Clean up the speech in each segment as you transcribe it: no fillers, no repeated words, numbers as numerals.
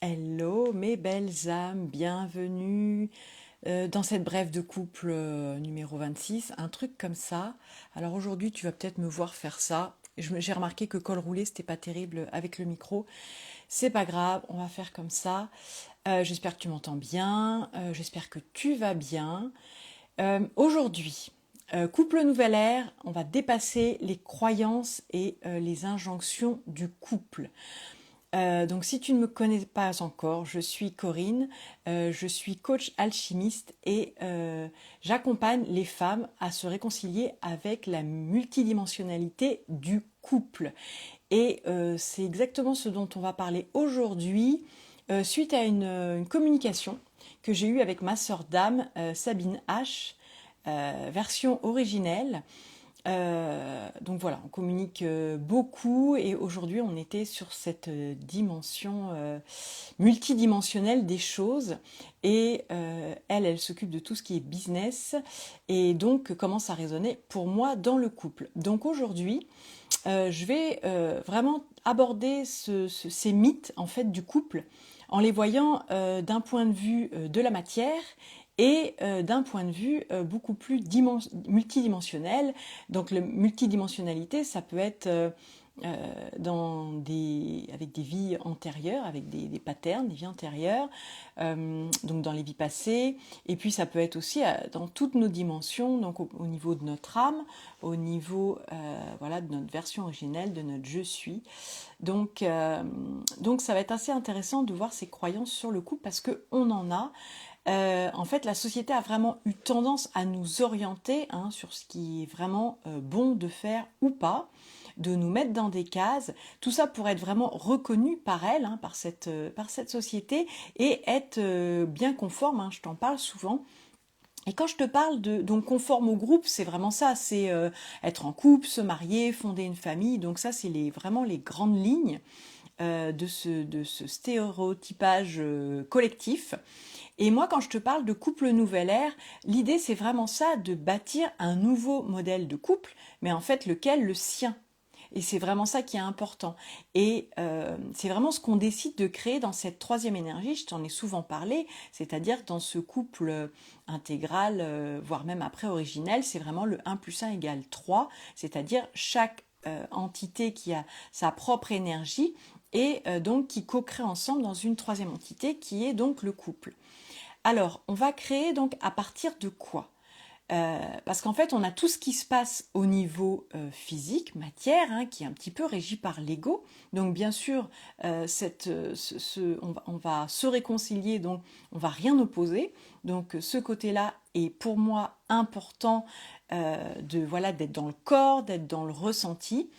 Hello mes belles âmes, bienvenue dans cette brève de couple numéro 26, un truc comme ça. Alors aujourd'hui tu vas peut-être me voir faire ça. J'ai remarqué que col roulé c'était pas terrible avec le micro. C'est pas grave, on va faire comme ça. J'espère que tu m'entends bien, j'espère que tu vas bien. Aujourd'hui, couple nouvelle ère, on va dépasser les croyances et les injonctions du couple. Donc si tu ne me connais pas encore, je suis Corinne, je suis coach alchimiste et j'accompagne les femmes à se réconcilier avec la multidimensionnalité du couple. Et c'est exactement ce dont on va parler aujourd'hui suite à une communication que j'ai eue avec ma sœur d'âme, Sabine H, version originelle. Donc voilà, on communique beaucoup et aujourd'hui on était sur cette dimension multidimensionnelle des choses et elle s'occupe de tout ce qui est business et donc commence à résonner pour moi dans le couple. Donc aujourd'hui, je vais vraiment aborder ces mythes en fait du couple en les voyant d'un point de vue de la matière et d'un point de vue beaucoup plus multidimensionnel. Donc la multidimensionnalité, ça peut être avec des vies antérieures, avec des patterns, des vies antérieures, donc dans les vies passées, et puis ça peut être aussi dans toutes nos dimensions, donc au niveau de notre âme, au niveau voilà, de notre version originelle, de notre je suis. Donc ça va être assez intéressant de voir ces croyances sur le couple parce qu'on en a. En fait, la société a vraiment eu tendance à nous orienter sur ce qui est vraiment bon de faire ou pas, de nous mettre dans des cases, tout ça pour être vraiment reconnu par elle, par cette société, et être bien conforme, je t'en parle souvent. Et quand je te parle de donc conforme au groupe, c'est vraiment ça, c'est être en couple, se marier, fonder une famille, donc ça c'est vraiment les grandes lignes de ce stéréotypage collectif. Et moi, quand je te parle de couple nouvelle ère, l'idée, c'est vraiment ça, de bâtir un nouveau modèle de couple, mais en fait, lequel le sien. Et c'est vraiment ça qui est important. Et c'est vraiment ce qu'on décide de créer dans cette troisième énergie, je t'en ai souvent parlé, c'est-à-dire dans ce couple intégral, voire même après originel, c'est vraiment le 1 plus 1 égale 3, c'est-à-dire chaque entité qui a sa propre énergie et donc qui co-crée ensemble dans une troisième entité qui est donc le couple. Alors, on va créer donc à partir de quoi? Parce qu'en fait, on a tout ce qui se passe au niveau physique, matière, qui est un petit peu régi par l'ego. Donc, bien sûr, on va se réconcilier, donc on va rien opposer. Donc, ce côté-là est pour moi important d'être dans le corps, d'être dans le ressenti.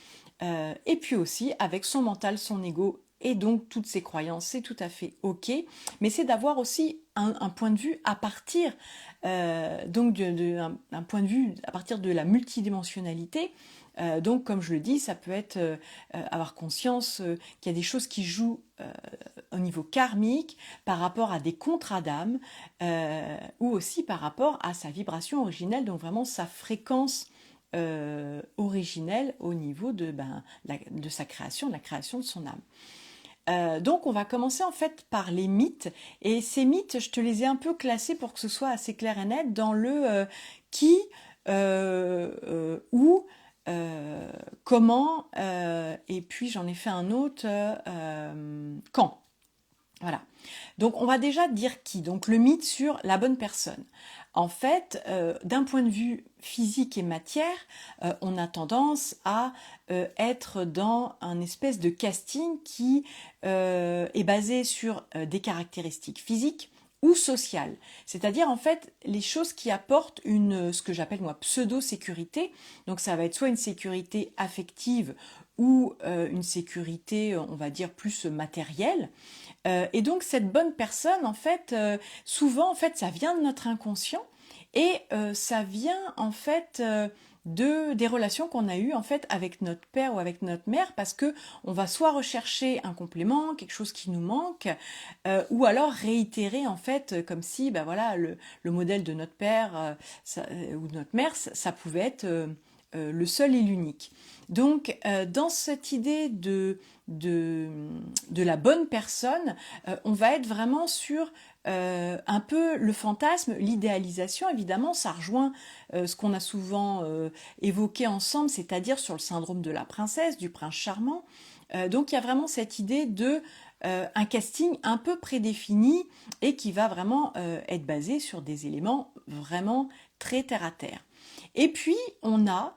Et puis aussi, avec son mental, son ego et donc toutes ses croyances, c'est tout à fait ok. Mais c'est d'avoir aussi un point de vue à partir donc un point de vue à partir de la multidimensionnalité. Donc, comme je le dis, ça peut être avoir conscience qu'il y a des choses qui jouent au niveau karmique par rapport à des contrats d'âme ou aussi par rapport à sa vibration originelle, donc vraiment sa fréquence originelle au niveau de sa création, de la création de son âme. Donc on va commencer en fait par les mythes et ces mythes je te les ai un peu classés pour que ce soit assez clair et net dans le qui, où, comment et puis j'en ai fait un autre quand. Voilà. Donc on va déjà dire qui. Donc le mythe sur la bonne personne. En fait, d'un point de vue physique et matière, on a tendance à être dans un espèce de casting qui est basé sur des caractéristiques physiques ou sociales. C'est-à-dire en fait les choses qui apportent ce que j'appelle moi pseudo-sécurité. Donc ça va être soit une sécurité affective ou une sécurité, on va dire, plus matérielle. Et donc cette bonne personne, en fait, souvent, en fait, ça vient de notre inconscient et ça vient, en fait, des relations qu'on a eues en fait avec notre père ou avec notre mère parce que on va soit rechercher un complément, quelque chose qui nous manque, ou alors réitérer en fait comme si ben voilà le modèle de notre père ou de notre mère ça pouvait être le seul et l'unique. Donc, dans cette idée de, de la bonne personne, on va être vraiment sur un peu le fantasme, l'idéalisation. Évidemment, ça rejoint ce qu'on a souvent évoqué ensemble, c'est-à-dire sur le syndrome de la princesse, du prince charmant. Donc, il y a vraiment cette idée de un casting un peu prédéfini et qui va vraiment être basé sur des éléments vraiment très terre à terre. Et puis, on a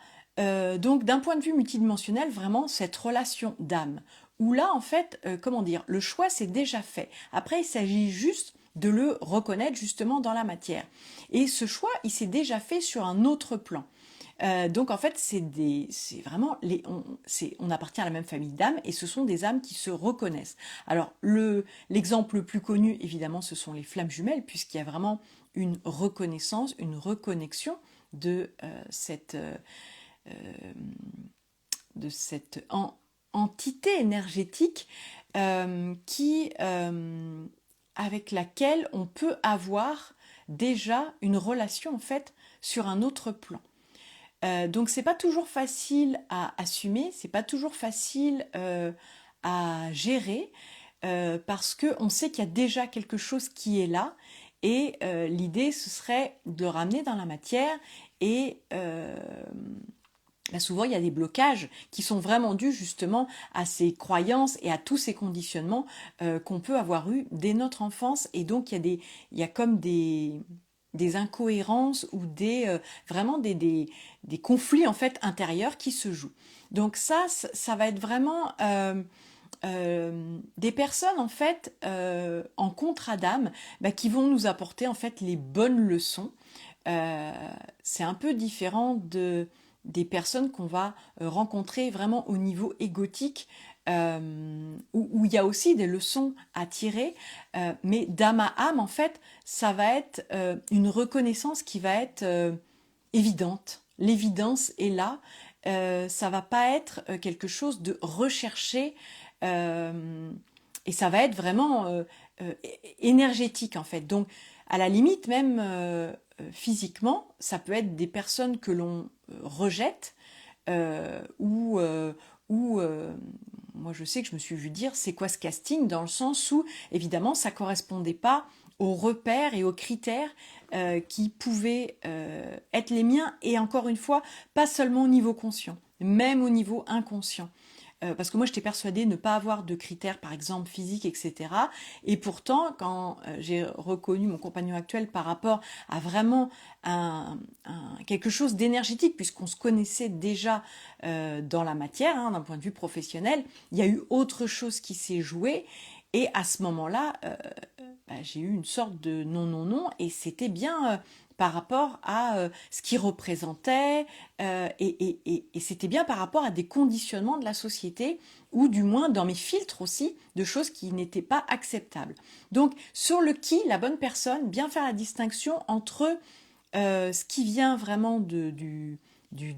donc d'un point de vue multidimensionnel, vraiment cette relation d'âme, où là, en fait, comment dire, le choix c'est déjà fait. Après, il s'agit juste de le reconnaître justement dans la matière. Et ce choix, il s'est déjà fait sur un autre plan. Donc en fait, c'est vraiment on appartient à la même famille d'âmes et ce sont des âmes qui se reconnaissent. Alors l'exemple le plus connu, évidemment, ce sont les flammes jumelles, puisqu'il y a vraiment une reconnaissance, une reconnexion de cette entité énergétique avec laquelle on peut avoir déjà une relation en fait sur un autre plan. Donc c'est pas toujours facile à assumer, c'est pas toujours facile à gérer parce que on sait qu'il y a déjà quelque chose qui est là et l'idée ce serait de le ramener dans la matière et souvent il y a des blocages qui sont vraiment dus justement à ces croyances et à tous ces conditionnements qu'on peut avoir eu dès notre enfance et donc il y a comme des incohérences ou vraiment des conflits en fait intérieurs qui se jouent. Donc ça va être vraiment des personnes en fait en contre-Adam qui vont nous apporter en fait les bonnes leçons. C'est un peu différent des personnes qu'on va rencontrer vraiment au niveau égotique, où il y a aussi des leçons à tirer, mais d'âme à âme, en fait, ça va être une reconnaissance qui va être évidente. L'évidence est là. Ça va pas être quelque chose de recherché et ça va être vraiment énergétique en fait. Donc à la limite même physiquement, ça peut être des personnes que l'on rejette ou moi je sais que je me suis vue dire c'est quoi ce casting dans le sens où évidemment ça correspondait pas aux repères et aux critères qui pouvaient être les miens et encore une fois pas seulement au niveau conscient, même au niveau inconscient. Parce que moi, j'étais persuadée de ne pas avoir de critères, par exemple, physiques, etc. Et pourtant, quand j'ai reconnu mon compagnon actuel par rapport à vraiment quelque chose d'énergétique, puisqu'on se connaissait déjà dans la matière, hein, d'un point de vue professionnel, il y a eu autre chose qui s'est joué. Et à ce moment-là, j'ai eu une sorte de non, non, non, et c'était bien par rapport à ce qu'il représentait, et c'était bien par rapport à des conditionnements de la société, ou du moins dans mes filtres aussi, de choses qui n'étaient pas acceptables. Donc, sur le qui, la bonne personne, bien faire la distinction entre ce qui vient vraiment du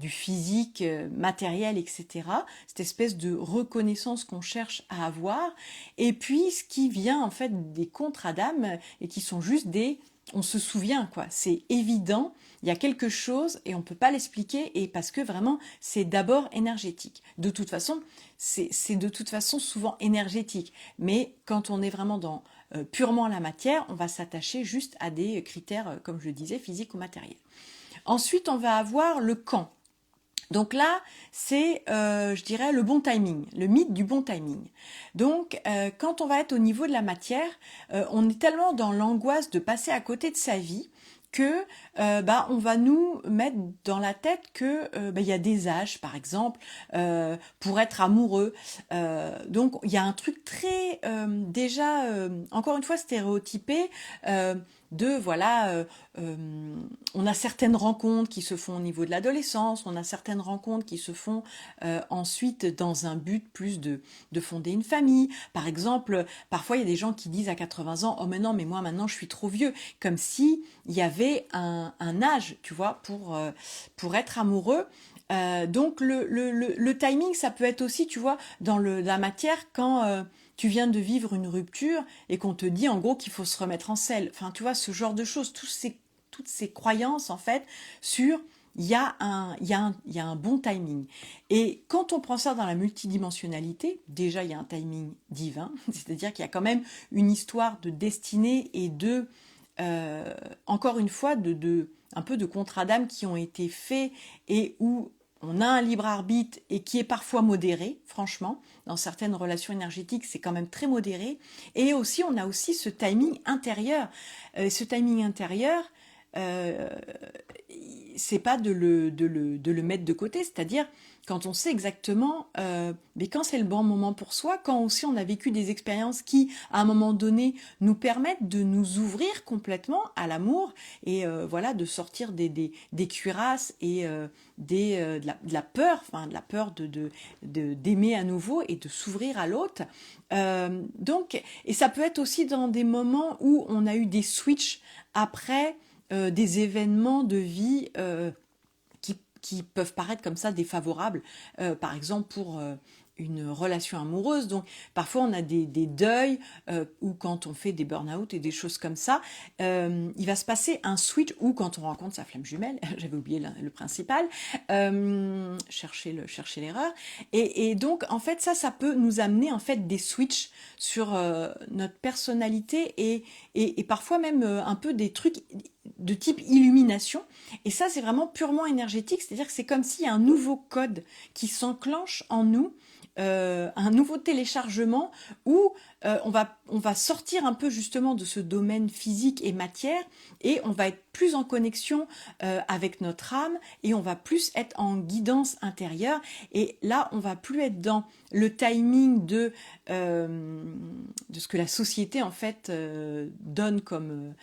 physique, matériel, etc. Cette espèce de reconnaissance qu'on cherche à avoir. Et puis ce qui vient en fait des contre-Adam et qui sont juste on se souvient quoi. C'est évident, il y a quelque chose et on ne peut pas l'expliquer et parce que vraiment c'est d'abord énergétique. De toute façon, c'est de toute façon souvent énergétique. Mais quand on est vraiment dans purement la matière, on va s'attacher juste à des critères, comme je le disais, physiques ou matériels. Ensuite, on va avoir le quand. Donc là, c'est, je dirais, le bon timing, le mythe du bon timing. Donc, quand on va être au niveau de la matière, on est tellement dans l'angoisse de passer à côté de sa vie que on va nous mettre dans la tête que il y a des âges, par exemple, pour être amoureux. Donc, il y a un truc très déjà, encore une fois, stéréotypé. De voilà, on a certaines rencontres qui se font au niveau de l'adolescence, on a certaines rencontres qui se font ensuite dans un but plus de fonder une famille. Par exemple, parfois il y a des gens qui disent à 80 ans, oh mais non, mais moi maintenant je suis trop vieux, comme si il y avait un âge, tu vois, pour être amoureux. Donc le timing, ça peut être aussi, tu vois, dans la matière quand tu viens de vivre une rupture et qu'on te dit en gros qu'il faut se remettre en selle. Enfin, tu vois, ce genre de choses, toutes ces croyances en fait sur il y a un bon timing. Et quand on prend ça dans la multidimensionnalité, déjà il y a un timing divin, c'est-à-dire qu'il y a quand même une histoire de destinée et encore une fois, un peu de contrats d'âme qui ont été faits et où on a un libre arbitre et qui est parfois modéré, franchement. Dans certaines relations énergétiques, c'est quand même très modéré. Et aussi, on a aussi ce timing intérieur. Ce timing intérieur, euh, c'est pas de le mettre de côté, c'est-à-dire quand on sait exactement, mais quand c'est le bon moment pour soi, quand aussi on a vécu des expériences qui, à un moment donné, nous permettent de nous ouvrir complètement à l'amour et voilà, de sortir des cuirasses et de la peur, enfin de la peur d'aimer à nouveau et de s'ouvrir à l'autre. Donc, et ça peut être aussi dans des moments où on a eu des switches après des événements de vie qui peuvent paraître comme ça défavorables, par exemple pour une relation amoureuse. Donc parfois on a des deuils ou quand on fait des burn-out et des choses comme ça, il va se passer un switch ou quand on rencontre sa flamme jumelle, j'avais oublié le principal, chercher l'erreur. Et donc en fait ça peut nous amener en fait des switches sur notre personnalité et parfois même un peu des trucs de type illumination. Et ça, c'est vraiment purement énergétique, c'est-à-dire que c'est comme s'il y a un nouveau code qui s'enclenche en nous, un nouveau téléchargement où on va sortir un peu justement de ce domaine physique et matière et on va être plus en connexion avec notre âme et on va plus être en guidance intérieure et là on va plus être dans le timing de ce que la société en fait donne comme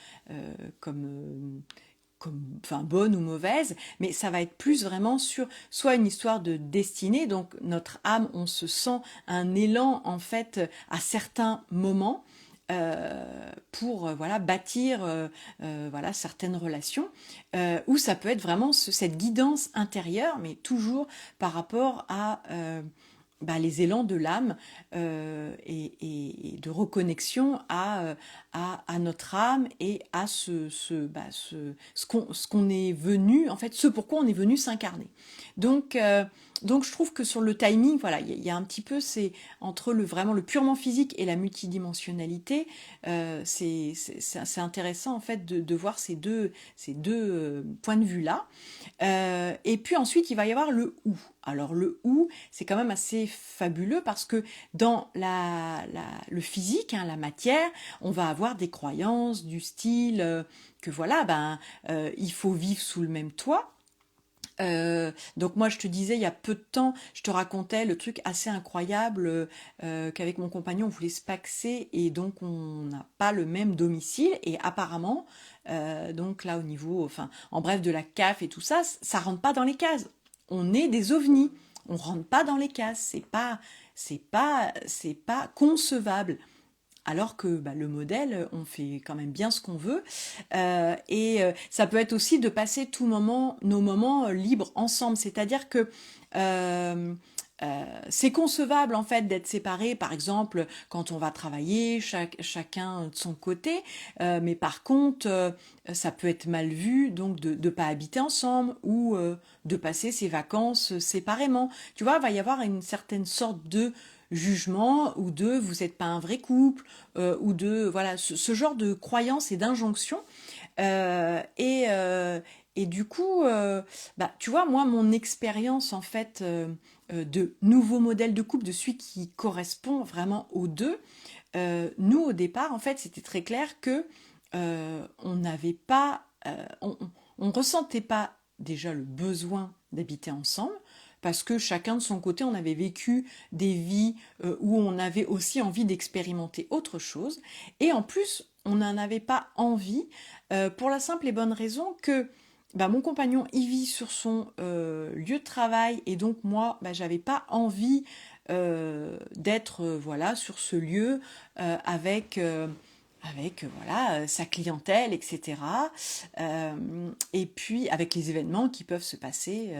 enfin bonne ou mauvaise, mais ça va être plus vraiment sur soit une histoire de destinée, donc notre âme, on se sent un élan en fait à certains moments pour voilà bâtir voilà certaines relations, ou ça peut être vraiment cette guidance intérieure, mais toujours par rapport à bah, les élans de l'âme et de reconnexion à notre âme et à ce qu'on est venu, en fait, ce pourquoi on est venu s'incarner. Donc, euh, donc je trouve que sur le timing, voilà, il y a un petit peu, c'est entre vraiment le purement physique et la multidimensionnalité, c'est intéressant en fait de voir ces deux points de vue-là. Et puis ensuite, il va y avoir le ou. Alors le ou, c'est quand même assez fabuleux parce que dans le physique, hein, la matière, on va avoir des croyances du style que voilà, il faut vivre sous le même toit. Donc moi je te disais il y a peu de temps, je te racontais le truc assez incroyable qu'avec mon compagnon on voulait se paxer et donc on n'a pas le même domicile et apparemment donc là au niveau, enfin en bref de la CAF et tout ça, ça rentre pas dans les cases. On est des ovnis, on rentre pas dans les cases, c'est pas concevable alors que bah, le modèle, on fait quand même bien ce qu'on veut. Ça peut être aussi de passer nos moments libres ensemble. C'est-à-dire que c'est concevable en fait d'être séparés, par exemple quand on va travailler, chacun de son côté, mais par contre ça peut être mal vu donc de ne pas habiter ensemble ou de passer ses vacances séparément. Tu vois, il va y avoir une certaine sorte de jugement ou de vous n'êtes pas un vrai couple ou de voilà ce genre de croyances et d'injonctions euh, et, euh, et du coup, bah, tu vois, moi, mon expérience en fait de nouveau modèle de couple, de celui qui correspond vraiment aux deux, nous au départ, en fait, c'était très clair que on n'avait pas, on ressentait pas déjà le besoin d'habiter ensemble. Parce que chacun de son côté, on avait vécu des vies où on avait aussi envie d'expérimenter autre chose. Et en plus, on n'en avait pas envie pour la simple et bonne raison que bah, mon compagnon y vit sur son lieu de travail et donc moi, bah, j'avais pas envie d'être voilà sur ce lieu avec voilà sa clientèle, etc. Et puis avec les événements qui peuvent se passer,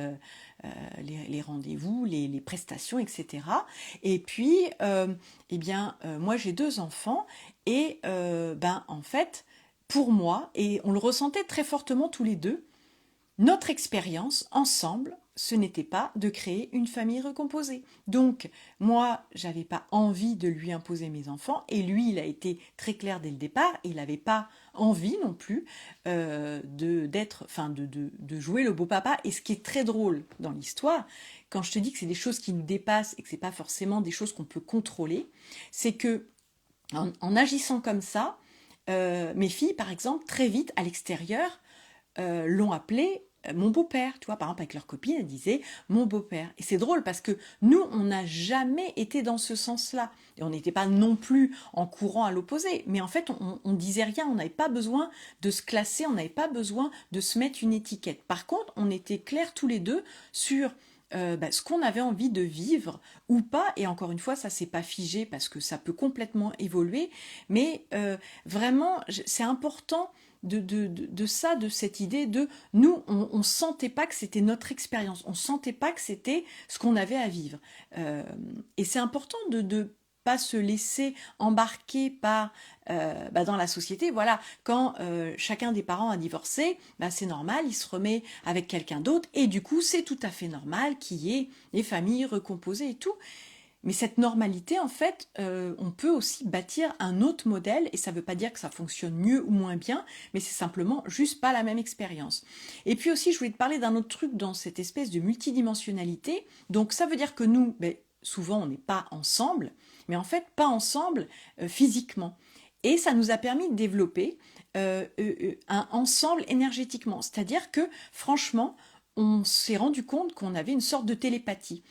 les rendez-vous, les prestations, etc. Et puis, eh bien, moi j'ai deux enfants et ben en fait, pour moi, et on le ressentait très fortement tous les deux, notre expérience ensemble, ce n'était pas de créer une famille recomposée. Donc, moi, j'avais pas envie de lui imposer mes enfants, et lui, il a été très clair dès le départ, il n'avait pas envie non plus de jouer le beau papa. Et ce qui est très drôle dans l'histoire, quand je te dis que c'est des choses qui nous dépassent et que c'est pas forcément des choses qu'on peut contrôler, c'est que en agissant comme ça, mes filles, par exemple, très vite à l'extérieur, l'ont appelé mon beau-père, tu vois, par exemple avec leur copine, elle disait mon beau-père. Et c'est drôle parce que nous, on n'a jamais été dans ce sens-là. Et on n'était pas non plus en courant à l'opposé. Mais en fait, on disait rien, on n'avait pas besoin de se classer, on n'avait pas besoin de se mettre une étiquette. Par contre, on était clairs tous les deux sur ce qu'on avait envie de vivre ou pas. Et encore une fois, ça c'est pas figé parce que ça peut complètement évoluer. Mais vraiment, c'est important de ça, de cette idée de nous, on sentait pas que c'était notre expérience, on sentait pas que c'était ce qu'on avait à vivre. Euh, et c'est important de pas se laisser embarquer par dans la société. Voilà, quand chacun des parents a divorcé, c'est normal, il se remet avec quelqu'un d'autre, et du coup, c'est tout à fait normal qu'il y ait des familles recomposées et tout. Mais cette normalité, en fait, on peut aussi bâtir un autre modèle, et ça ne veut pas dire que ça fonctionne mieux ou moins bien, mais c'est simplement juste pas la même expérience. Et puis aussi, je voulais te parler d'un autre truc dans cette espèce de multidimensionnalité. Donc ça veut dire que nous, souvent, on n'est pas ensemble, mais en fait, pas ensemble physiquement. Et ça nous a permis de développer un ensemble énergétiquement. C'est-à-dire que, franchement, on s'est rendu compte qu'on avait une sorte de télépathie.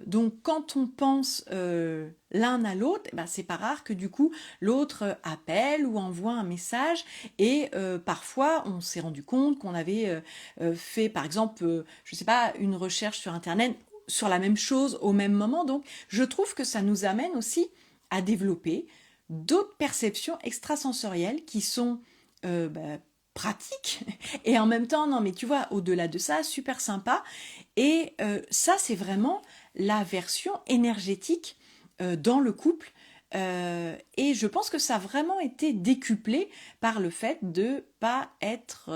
Donc quand on pense l'un à l'autre, c'est pas rare que du coup l'autre appelle ou envoie un message, et parfois on s'est rendu compte qu'on avait fait par exemple, je sais pas, une recherche sur internet sur la même chose au même moment. Donc je trouve que ça nous amène aussi à développer d'autres perceptions extrasensorielles qui sont pratiques et en même temps, non mais tu vois, au-delà de ça, super sympa. Et ça, c'est vraiment la version énergétique dans le couple. Et je pense que ça a vraiment été décuplé par le fait de pas être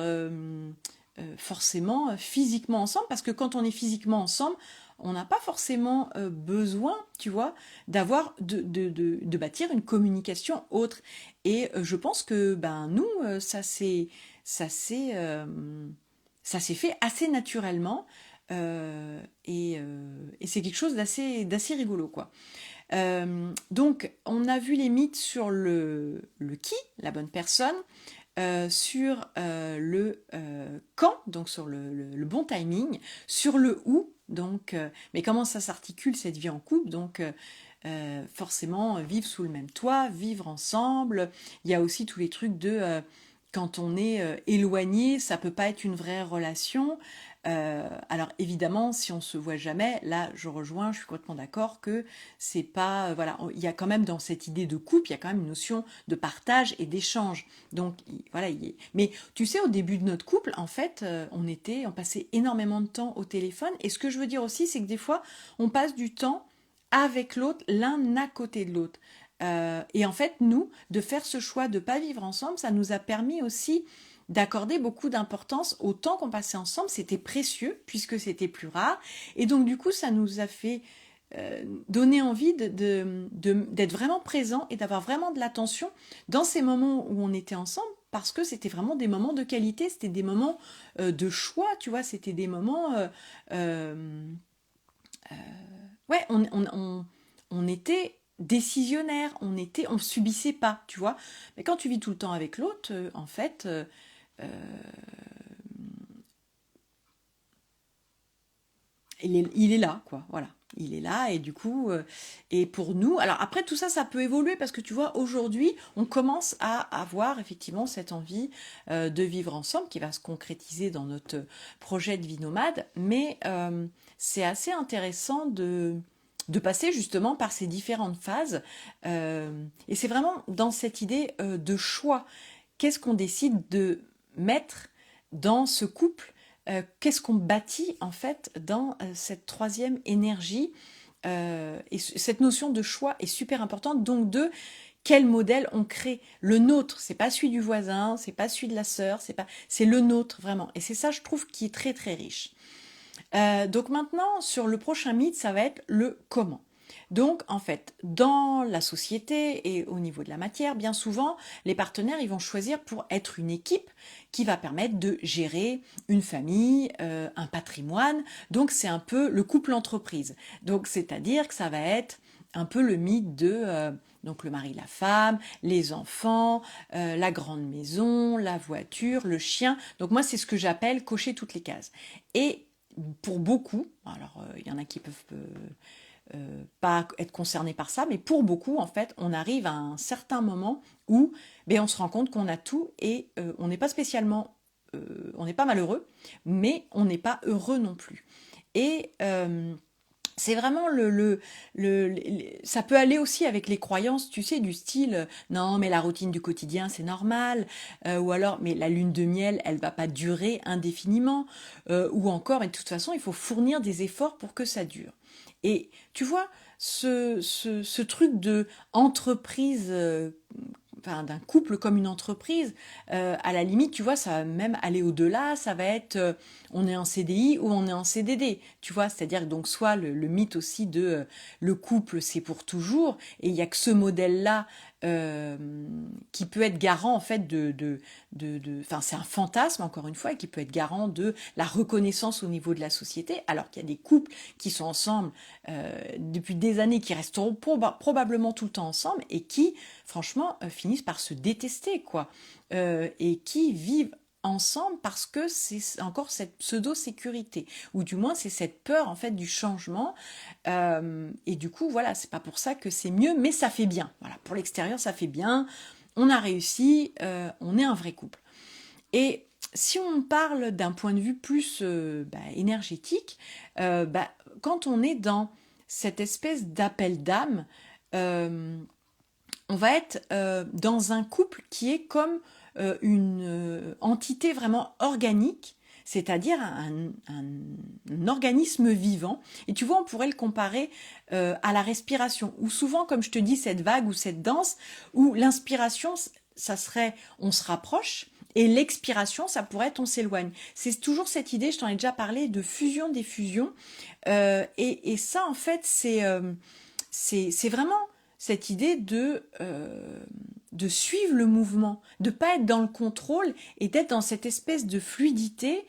forcément physiquement ensemble, parce que quand on est physiquement ensemble, on n'a pas forcément besoin, tu vois, d'avoir de bâtir une communication autre. Et je pense que nous, ça s'est ça s'est fait assez naturellement. Et c'est quelque chose d'assez rigolo, quoi. Donc, on a vu les mythes sur le qui, la bonne personne, sur le quand, donc sur le bon timing, sur le où, donc, mais comment ça s'articule cette vie en couple, donc forcément vivre sous le même toit, vivre ensemble. Il y a aussi tous les trucs de quand on est éloigné, ça peut pas être une vraie relation. Alors évidemment, si on se voit jamais, là je rejoins, je suis complètement d'accord que c'est pas, voilà, il y a quand même dans cette idée de couple, il y a quand même une notion de partage et d'échange. Donc voilà, mais tu sais, au début de notre couple, en fait, on passait énormément de temps au téléphone. Et ce que je veux dire aussi, c'est que des fois, on passe du temps avec l'autre, l'un à côté de l'autre. Et en fait, nous, de faire ce choix de ne pas vivre ensemble, ça nous a permis aussi d'accorder beaucoup d'importance au temps qu'on passait ensemble. C'était précieux puisque c'était plus rare. Et donc, du coup, ça nous a fait donner envie d'être vraiment présent et d'avoir vraiment de l'attention dans ces moments où on était ensemble, parce que c'était vraiment des moments de qualité, c'était des moments de choix, tu vois, c'était des moments... euh, ouais, on était décisionnaire, on subissait pas, tu vois. Mais quand tu vis tout le temps avec l'autre, en fait, il est là, quoi. Voilà. Il est là, et du coup, et pour nous, alors après tout ça, ça peut évoluer parce que tu vois, aujourd'hui, on commence à avoir effectivement cette envie de vivre ensemble qui va se concrétiser dans notre projet de vie nomade, mais c'est assez intéressant de passer justement par ces différentes phases. Et c'est vraiment dans cette idée de choix. Qu'est-ce qu'on décide de mettre dans ce couple, qu'est-ce qu'on bâtit en fait dans cette troisième énergie, et cette notion de choix est super importante, donc de quel modèle on crée. Le nôtre, c'est pas celui du voisin, c'est pas celui de la sœur, c'est le nôtre vraiment. Et c'est ça, je trouve, qui est très très riche. Donc maintenant, sur le prochain mythe, ça va être le comment. Donc, en fait, dans la société et au niveau de la matière, bien souvent, les partenaires, ils vont choisir pour être une équipe qui va permettre de gérer une famille, un patrimoine. Donc, c'est un peu le couple entreprise. Donc, c'est-à-dire que ça va être un peu le mythe de donc le mari, la femme, les enfants, la grande maison, la voiture, le chien. Donc moi, c'est ce que j'appelle cocher toutes les cases. Et pour beaucoup, alors il y en a qui peuvent pas être concernés par ça, mais pour beaucoup, en fait, on arrive à un certain moment où ben, on se rend compte qu'on a tout et on n'est pas spécialement, on n'est pas malheureux, mais on n'est pas heureux non plus. Et c'est vraiment ça peut aller aussi avec les croyances, tu sais, du style non, mais la routine du quotidien, c'est normal, ou alors, mais la lune de miel, elle va pas durer indéfiniment, ou encore, mais de toute façon, il faut fournir des efforts pour que ça dure. Et tu vois, ce truc de entreprise, enfin, d'un couple comme une entreprise, à la limite, tu vois, ça va même aller au-delà, ça va être on est en CDI ou on est en CDD, tu vois, c'est-à-dire donc soit le mythe aussi de le couple c'est pour toujours, et il y a que ce modèle-là euh, qui peut être garant en fait enfin c'est un fantasme encore une fois, et qui peut être garant de la reconnaissance au niveau de la société, alors qu'il y a des couples qui sont ensemble depuis des années, qui resteront probablement tout le temps ensemble et qui franchement, finissent par se détester, quoi. Et qui vivent ensemble parce que c'est encore cette pseudo-sécurité, ou du moins c'est cette peur en fait du changement. Et du coup, voilà, c'est pas pour ça que c'est mieux, mais ça fait bien. Voilà, pour l'extérieur, ça fait bien. On a réussi, on est un vrai couple. Et si on parle d'un point de vue plus énergétique, quand on est dans cette espèce d'appel d'âme, euh, on va être dans un couple qui est comme une entité vraiment organique, c'est-à-dire un organisme vivant. Et tu vois, on pourrait le comparer à la respiration, ou souvent, comme je te dis, cette vague ou cette danse, où l'inspiration, ça serait on se rapproche, et l'expiration, ça pourrait être on s'éloigne. C'est toujours cette idée, je t'en ai déjà parlé, de fusion-diffusion. Et ça, en fait, c'est vraiment cette idée de suivre le mouvement, de pas être dans le contrôle et d'être dans cette espèce de fluidité,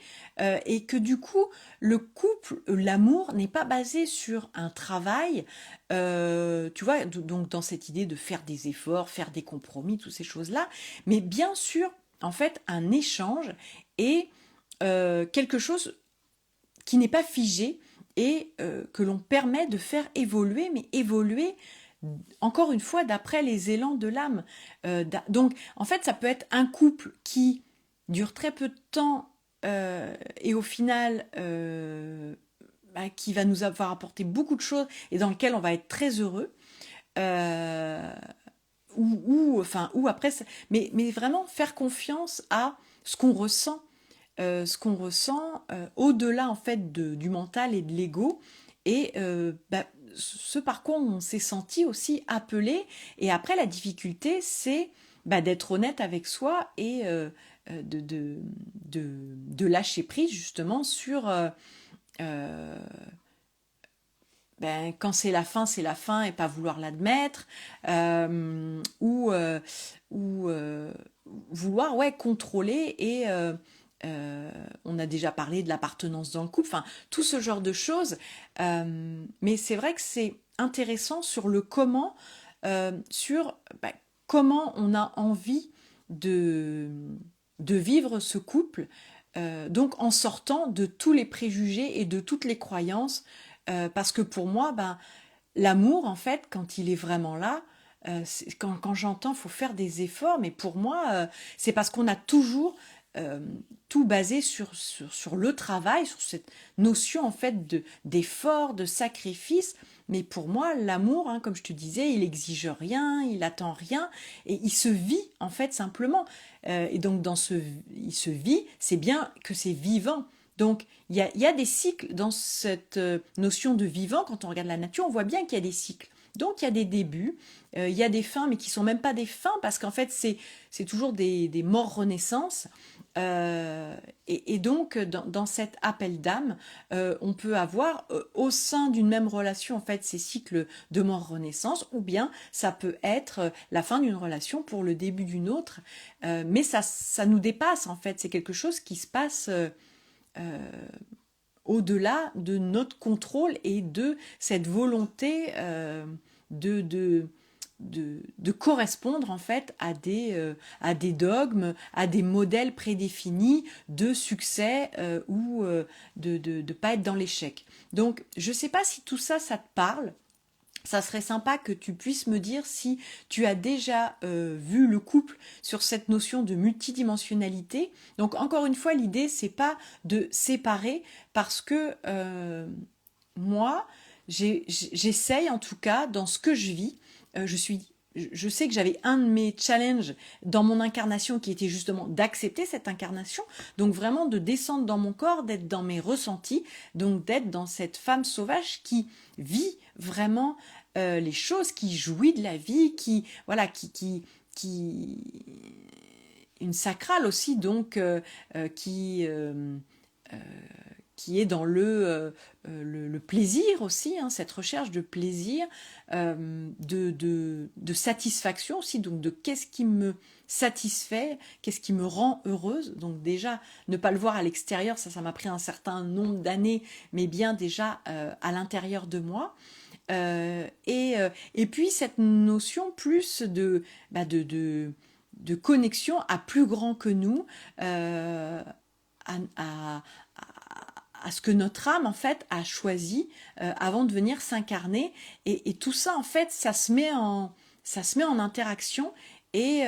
et que du coup, le couple, l'amour n'est pas basé sur un travail, tu vois, donc dans cette idée de faire des efforts, faire des compromis, toutes ces choses-là, mais bien sûr, en fait, un échange et quelque chose qui n'est pas figé et que l'on permet de faire évoluer, mais évoluer encore une fois d'après les élans de l'âme. Donc en fait ça peut être un couple qui dure très peu de temps et au final qui va nous avoir apporté beaucoup de choses et dans lequel on va être très heureux. Euh, ou après, mais vraiment faire confiance à ce qu'on ressent, au-delà en fait du mental et de l'ego, et ce par quoi on s'est senti aussi appelé. Et après, la difficulté, c'est d'être honnête avec soi et de lâcher prise justement sur quand c'est la fin et pas vouloir l'admettre, ou vouloir ouais, contrôler et on a déjà parlé de l'appartenance dans le couple, enfin tout ce genre de choses. Mais c'est vrai que c'est intéressant sur le comment, sur comment on a envie de, de vivre ce couple, donc en sortant de tous les préjugés et de toutes les croyances, parce que pour moi, l'amour, en fait, quand il est vraiment là, quand j'entends faut faire des efforts, mais pour moi, c'est parce qu'on a toujours tout basé sur le travail, sur cette notion en fait d'effort, de sacrifice. Mais pour moi, l'amour, hein, comme je te disais, il exige rien, il attend rien, et il se vit en fait simplement. Et donc il se vit, c'est bien que c'est vivant. Donc il y a des cycles dans cette notion de vivant. Quand on regarde la nature, on voit bien qu'il y a des cycles. Donc il y a des débuts, il y a des fins, mais qui sont même pas des fins, parce qu'en fait c'est toujours des morts renaissances. Euh, et donc dans cet appel d'âme, on peut avoir au sein d'une même relation en fait ces cycles de mort renaissance, ou bien ça peut être la fin d'une relation pour le début d'une autre. Mais ça nous dépasse en fait, c'est quelque chose qui se passe au-delà de notre contrôle et de cette volonté de, de, de correspondre en fait à des dogmes, à des modèles prédéfinis de succès ou de pas être dans l'échec. Donc je ne sais pas si tout ça, ça te parle. Ça serait sympa que tu puisses me dire si tu as déjà vu le couple sur cette notion de multidimensionnalité. Donc encore une fois, l'idée c'est pas de séparer parce que moi j'essaye en tout cas dans ce que je vis. Je sais que j'avais un de mes challenges dans mon incarnation qui était justement d'accepter cette incarnation, donc vraiment de descendre dans mon corps, d'être dans mes ressentis, donc d'être dans cette femme sauvage qui vit vraiment les choses, qui jouit de la vie, qui voilà, qui une sacrale aussi, donc qui est dans le plaisir aussi, hein, cette recherche de plaisir, de satisfaction aussi, donc de qu'est-ce qui me satisfait, qu'est-ce qui me rend heureuse. Donc déjà, ne pas le voir à l'extérieur, ça m'a pris un certain nombre d'années, mais bien déjà à l'intérieur de moi. Et puis cette notion plus de connexion à plus grand que nous, à, à, à ce que notre âme en fait a choisi avant de venir s'incarner, et tout ça en fait ça se met en interaction, et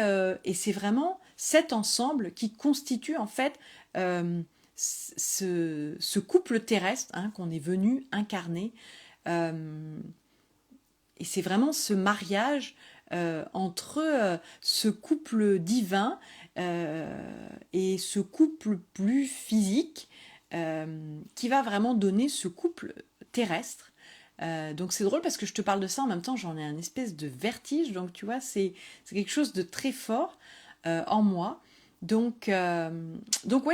c'est vraiment cet ensemble qui constitue en fait ce couple terrestre, hein, qu'on est venu incarner. euh, et c'est vraiment ce mariage entre ce couple divin et ce couple plus physique qui va vraiment donner ce couple terrestre. Donc c'est drôle parce que je te parle de ça en même temps, j'en ai un espèce de vertige, donc tu vois, c'est quelque chose de très fort en moi. Donc ouais,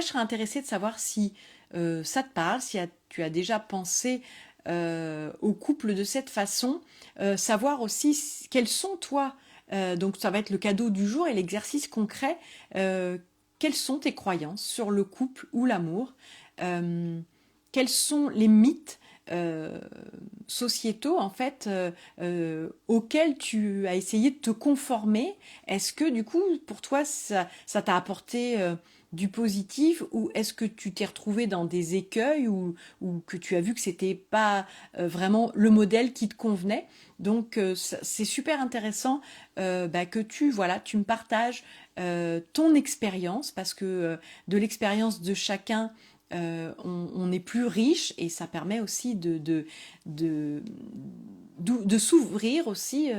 je serais intéressée de savoir si ça te parle, si tu as déjà pensé au couple de cette façon, savoir aussi quels sont toi, donc ça va être le cadeau du jour et l'exercice concret, quelles sont tes croyances sur le couple ou l'amour, euh, quels sont les mythes euh, sociétaux en fait auxquels tu as essayé de te conformer. Est-ce que du coup pour toi ça t'a apporté du positif, ou est-ce que tu t'es retrouvé dans des écueils, ou que tu as vu que c'était pas vraiment le modèle qui te convenait? Donc c'est super intéressant que tu me partages ton expérience, parce que de l'expérience de chacun on est plus riche, et ça permet aussi de, de s'ouvrir aussi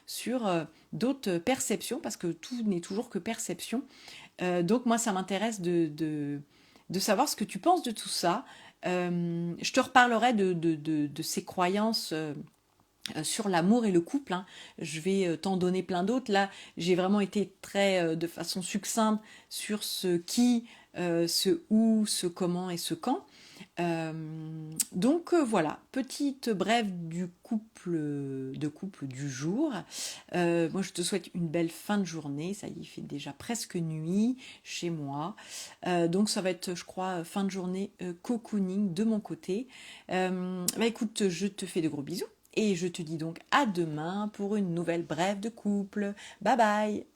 sur d'autres perceptions, parce que tout n'est toujours que perception. Donc moi, ça m'intéresse de savoir ce que tu penses de tout ça. Je te reparlerai de ces croyances sur l'amour et le couple, hein. Je vais t'en donner plein d'autres. Là, j'ai vraiment été très de façon succincte sur ce qui, ce où, ce comment et ce quand. Euh, donc voilà, petite brève du couple du jour. Moi, je te souhaite une belle fin de journée. Ça y est, il fait déjà presque nuit chez moi. Donc ça va être, je crois, fin de journée cocooning de mon côté. Écoute, je te fais de gros bisous. Et je te dis donc à demain pour une nouvelle brève de couple. Bye bye!